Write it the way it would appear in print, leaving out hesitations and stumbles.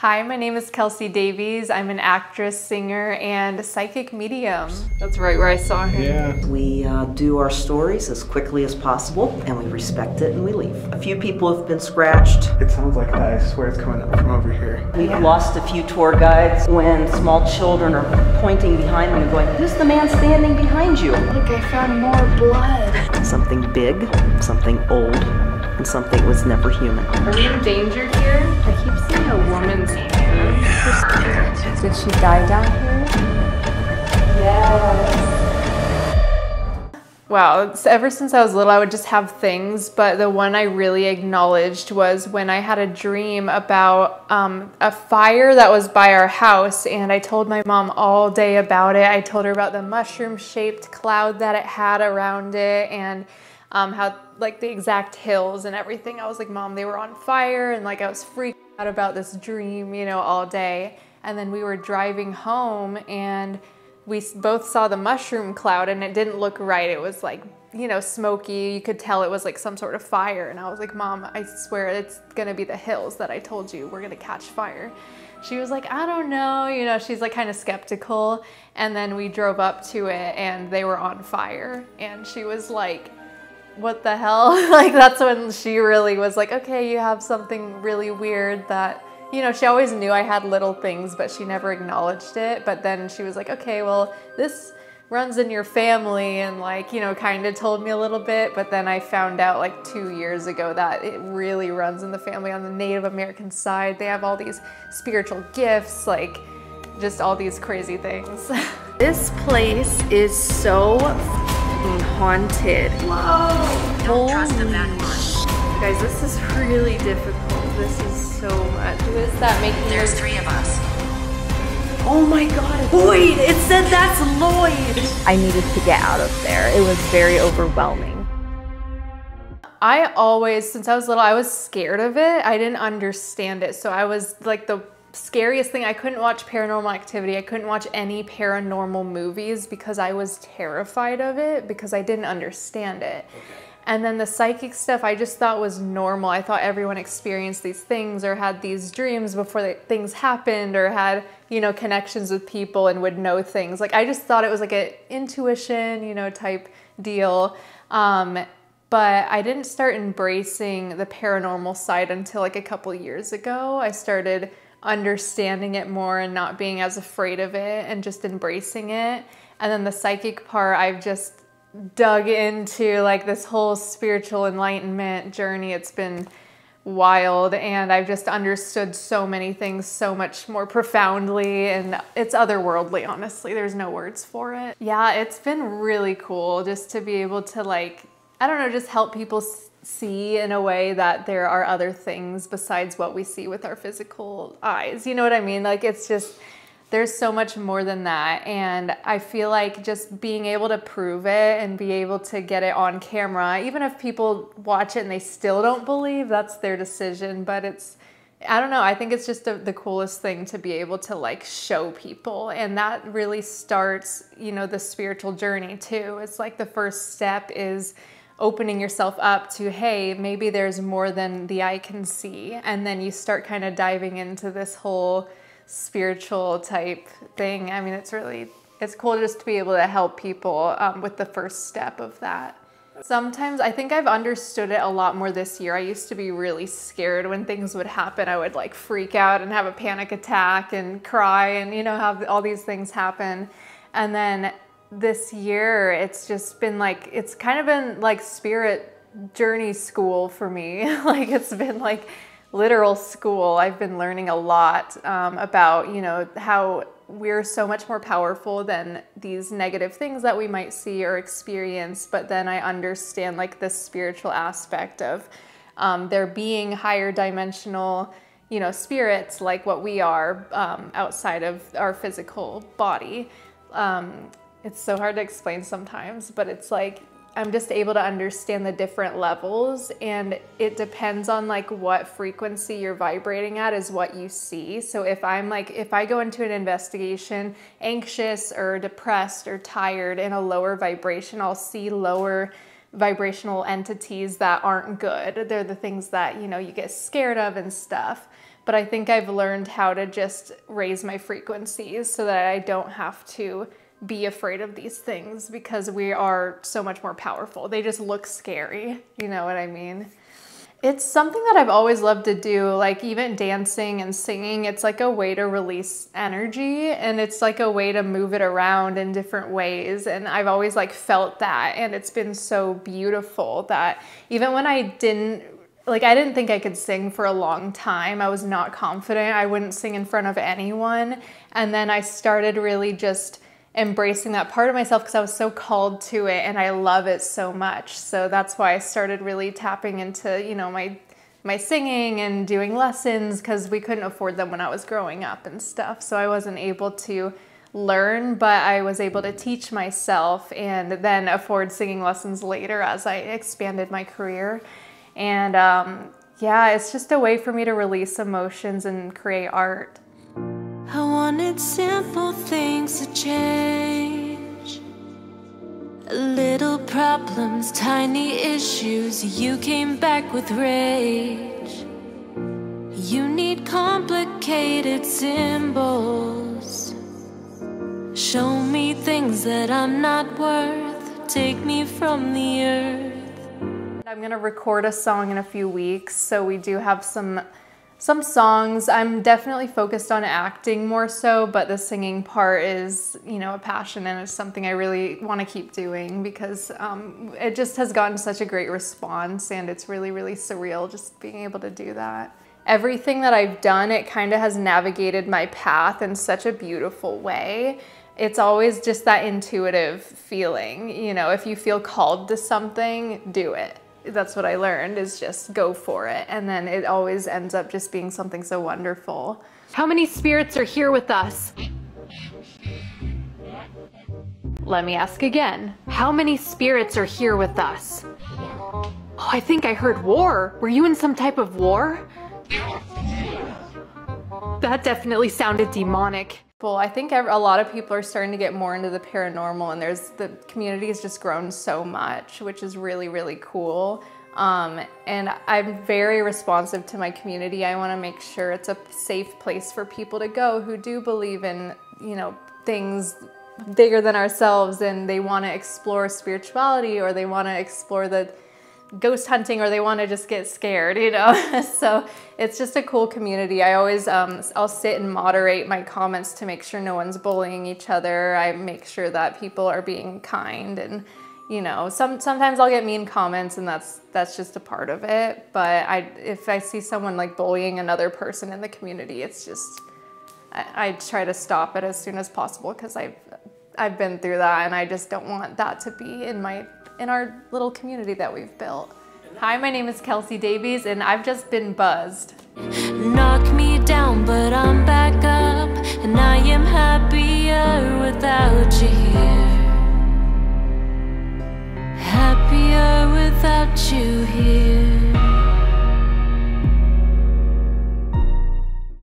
Hi, my name is Kelsi Davies. I'm an actress, singer, and psychic medium. That's right where I saw him. Yeah. We do our stories as quickly as possible, and we respect it and we leave. A few people have been scratched. It sounds like that. I swear it's coming up from over here. We've lost a few tour guides when small children are pointing behind them and going, "Who's the man standing behind you?" Look, I found more blood. Something big, something old, and something that was never human. Are we in danger here? I keep seeing a woman's hand. Did she die down here? Yes. Wow, ever since I was little, I would just have things, but the one I really acknowledged was when I had a dream about a fire that was by our house, and I told my mom all day about it. I told her about the mushroom-shaped cloud that it had around it, and how like the exact hills and everything. I was like, Mom, they were on fire, and like I was freaking out about this dream, you know, all day. And then we were driving home and we both saw the mushroom cloud and it didn't look right. It was like, you know, smoky. You could tell it was like some sort of fire. And I was like, Mom, I swear it's gonna be the hills that I told you we're gonna catch fire. She was like, I don't know, you know, she's like kind of skeptical. And then we drove up to it and they were on fire. And she was like, what the hell? Like that's when she really was like, okay, you have something really weird that, you know, she always knew I had little things, but she never acknowledged it. But then she was like, okay, well, this runs in your family, and like, you know, kind of told me a little bit. But then I found out like 2 years ago that it really runs in the family on the Native American side. They have all these spiritual gifts, like just all these crazy things. This place is so haunted. Whoa! Don't trust them that much. Guys, this is really difficult. This is so much. Who is that making There's 3 of us. Oh my God, Lloyd! It said that's Lloyd! I needed to get out of there. It was very overwhelming. I always, since I was little, I was scared of it. I didn't understand it. So I was like the scariest thing. I couldn't watch Paranormal Activity. I couldn't watch any paranormal movies because I was terrified of it because I didn't understand it. Okay. And then the psychic stuff I just thought was normal. I thought everyone experienced these things or had these dreams before things happened or had, you know, connections with people and would know things. Like I just thought it was like an intuition, you know, type deal. But I didn't start embracing the paranormal side until like a couple years ago. I started understanding it more and not being as afraid of it and just embracing it. And then the psychic part, I've just dug into like this whole spiritual enlightenment journey. It's been wild and I've just understood so many things so much more profoundly, and it's otherworldly, honestly. There's no words for it. Yeah, it's been really cool just to be able to like, I don't know, just help people see in a way that there are other things besides what we see with our physical eyes. You know what I mean? Like it's just, there's so much more than that. And I feel like just being able to prove it and be able to get it on camera, even if people watch it and they still don't believe, that's their decision. But it's, I don't know, I think it's just the coolest thing to be able to like show people. And that really starts, you know, the spiritual journey too. It's like the first step is opening yourself up to, hey, maybe there's more than the eye can see. And then you start kind of diving into this whole spiritual type thing. I mean, it's cool just to be able to help people with the first step of that. Sometimes I think I've understood it a lot more this year. I used to be really scared when things would happen. I would like freak out and have a panic attack and cry and, you know, have all these things happen. And then this year, it's just been like, it's kind of been like spirit journey school for me. Like it's been like literal school. I've been learning a lot about, you know, how we're so much more powerful than these negative things that we might see or experience. But then I understand like the spiritual aspect of there being higher dimensional, you know, spirits like what we are outside of our physical body. It's so hard to explain sometimes, but it's like I'm just able to understand the different levels, and it depends on like what frequency you're vibrating at is what you see. So if I go into an investigation anxious or depressed or tired in a lower vibration, I'll see lower vibrational entities that aren't good. They're the things that, you know, you get scared of and stuff. but I think I've learned how to just raise my frequencies so that I don't have to be afraid of these things, because we are so much more powerful. They just look scary, you know what I mean? It's something that I've always loved to do, like even dancing and singing. It's like a way to release energy, and it's like a way to move it around in different ways. And I've always like felt that, and it's been so beautiful that even when I didn't think I could sing for a long time. I was not confident. I wouldn't sing in front of anyone. And then I started really just embracing that part of myself because I was so called to it, and I love it so much. So that's why I started really tapping into, you know, my singing and doing lessons, because we couldn't afford them when I was growing up and stuff. So I wasn't able to learn, but I was able to teach myself and then afford singing lessons later as I expanded my career. And yeah, it's just a way for me to release emotions and create art. I wanted simple things to change. Little problems, tiny issues. You came back with rage. You need complicated symbols. Show me things that I'm not worth. Take me from the earth. I'm gonna record a song in a few weeks, so we do have some songs. I'm definitely focused on acting more so, but the singing part is, you know, a passion, and it's something I really want to keep doing because it just has gotten such a great response, and it's really, really surreal just being able to do that. Everything that I've done, it kind of has navigated my path in such a beautiful way. It's always just that intuitive feeling, you know, if you feel called to something, do it. That's what I learned, is just go for it. And then it always ends up just being something so wonderful. How many spirits are here with us? Let me ask again. How many spirits are here with us? Oh, I think I heard war. Were you in some type of war? That definitely sounded demonic. Well, I think a lot of people are starting to get more into the paranormal, and the community has just grown so much, which is really, really cool. And I'm very responsive to my community. I want to make sure it's a safe place for people to go who do believe in, you know, things bigger than ourselves, and they want to explore spirituality, or they want to explore the ghost hunting, or they want to just get scared, you know. So it's just a cool community. I always I'll sit and moderate my comments to make sure no one's bullying each other. I make sure that people are being kind, and you know, sometimes I'll get mean comments, and that's just a part of it. But if I see someone like bullying another person in the community, it's just I try to stop it as soon as possible, because I've been through that, and I just don't want that to be in our little community that we've built. Hi, my name is Kelsi Davies, and I've just been buzzed. Knock me down, but I'm back up, and I am happier without you here.